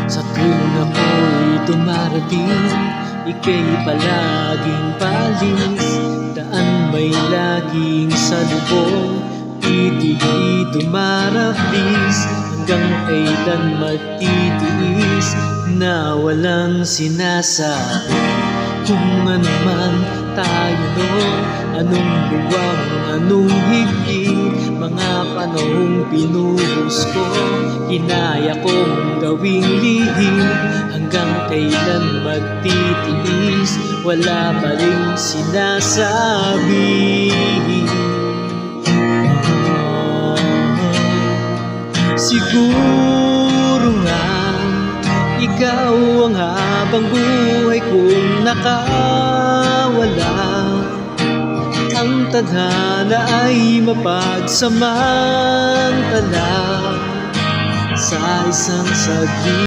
Sa tuwing ako'y dumarating, ika'y palaging palis. Daan may laging salubong, di dumarabis. Hanggang kailan magtitiis na walang sinasabi? Kung ano man tayo noon, anong buwang, anong higit, mga panahong pinuhos ko, kinaya kong gawing lihim. Hanggang kailan magtitiis, wala pa rin sinasabi. Siguro nga ikaw ang habang buhay kong nakawala. Ang tadhana ay mapagsamantala sa isang saglit.